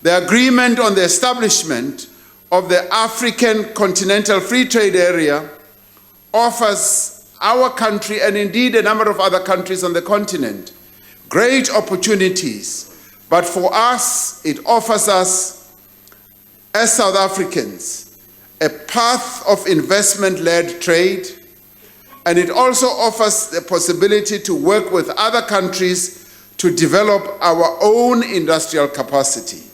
The agreement on the establishment of the African Continental Free Trade Area offers our country, and indeed a number of other countries on the continent, great opportunities. But for us, it offers us, as South Africans, a path of investment-led trade, and it also offers the possibility to work with other countries to develop our own industrial capacity.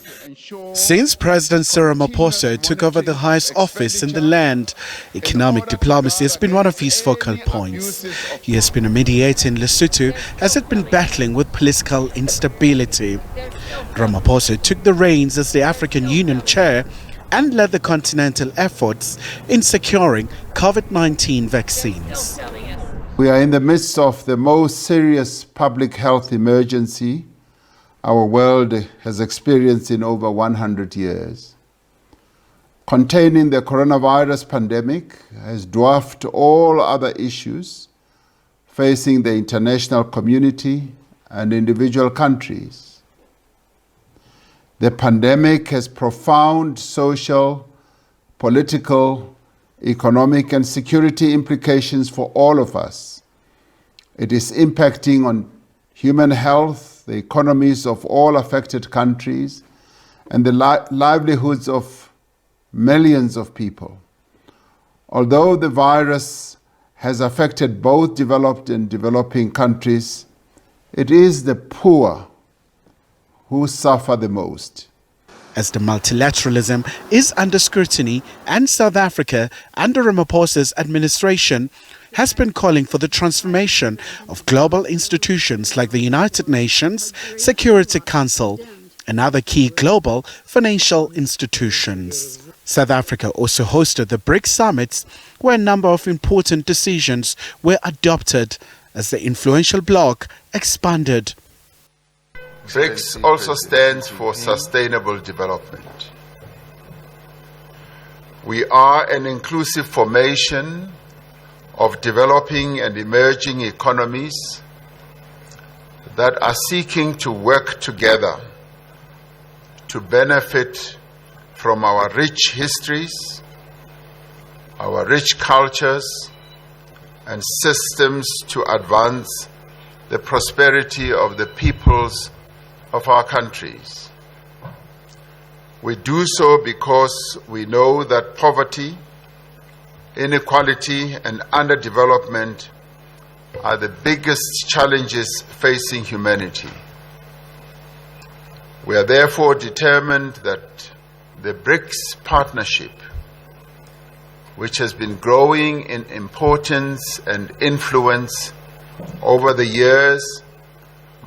Since President Cyril Ramaphosa took over the highest office in the land, economic diplomacy has been one of his focal points. He has been a mediator in Lesotho as it been battling with political instability. Ramaphosa took the reins as the African Union chair and led the continental efforts in securing COVID-19 vaccines. We are in the midst of the most serious public health emergency our world has experienced in over 100 years. Containing the coronavirus pandemic has dwarfed all other issues facing the international community and individual countries. The pandemic has profound social, political, economic, and security implications for all of us. It is impacting on human health, the economies of all affected countries, and the livelihoods of millions of people. Although the virus has affected both developed and developing countries, it is the poor who suffer the most. As the multilateralism is under scrutiny, and South Africa, under Ramaphosa's administration, has been calling for the transformation of global institutions like the United Nations, Security Council, and other key global financial institutions. South Africa also hosted the BRICS summits, where a number of important decisions were adopted as the influential bloc expanded. BRICS also stands for sustainable development. We are an inclusive formation of developing and emerging economies that are seeking to work together to benefit from our rich histories, our rich cultures, and systems to advance the prosperity of the peoples of our countries. We do so because we know that poverty, inequality, and underdevelopment are the biggest challenges facing humanity. We are therefore determined that the BRICS partnership, which has been growing in importance and influence over the years,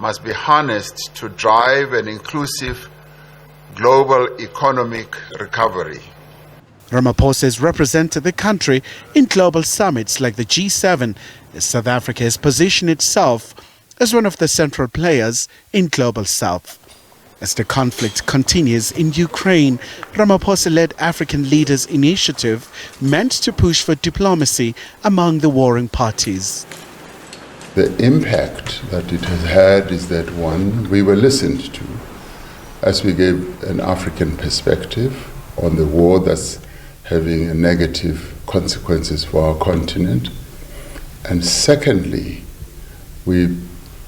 must be harnessed to drive an inclusive global economic recovery. Ramaphosa has represented the country in global summits like the G7, as South Africa has positioned itself as one of the central players in Global South. As the conflict continues in Ukraine, Ramaphosa led African Leaders Initiative meant to push for diplomacy among the warring parties. The impact that it has had is that, one, we were listened to as we gave an African perspective on the war that's having a negative consequences for our continent. And secondly, we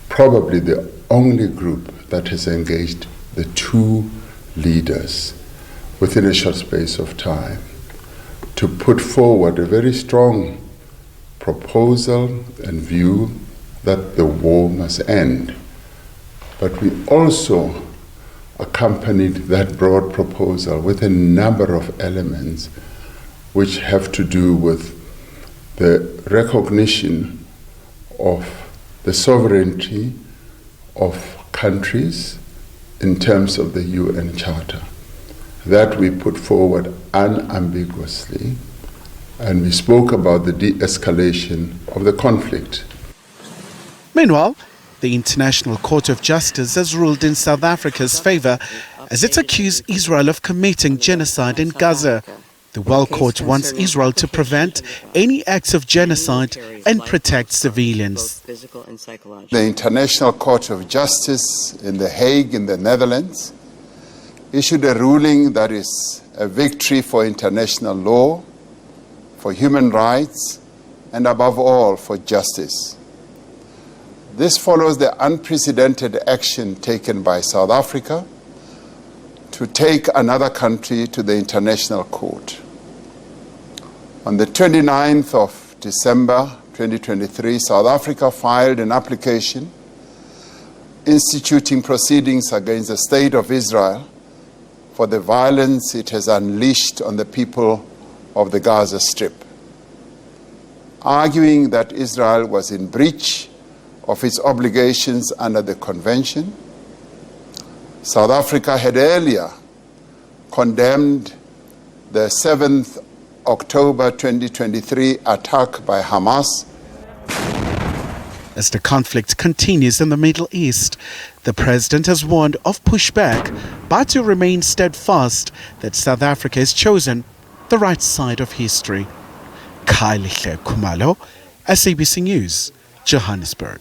probably the only group that has engaged the two leaders within a short space of time to put forward a very strong proposal and view that the war must end. But we also accompanied that broad proposal with a number of elements which have to do with the recognition of the sovereignty of countries in terms of the UN Charter. That we put forward unambiguously, and we spoke about the de-escalation of the conflict. Meanwhile, the International Court of Justice has ruled in South Africa's favor as it accused Israel of committing genocide in Gaza. The World Court wants Israel to prevent any acts of genocide and protect civilians. The International Court of Justice in The Hague in the Netherlands issued a ruling that is a victory for international law, for human rights, and above all, for justice. This follows the unprecedented action taken by South Africa to take another country to the International Court. On the 29th of December 2023, South Africa filed an application instituting proceedings against the State of Israel for the violence it has unleashed on the people of the Gaza Strip, arguing that Israel was in breach of its obligations under the convention. South Africa had earlier condemned the 7th October 2023 attack by Hamas. As the conflict continues in the Middle East, the president has warned of pushback, but to remain steadfast that South Africa has chosen the right side of history. Khayelihle Khumalo, SABC News, Johannesburg.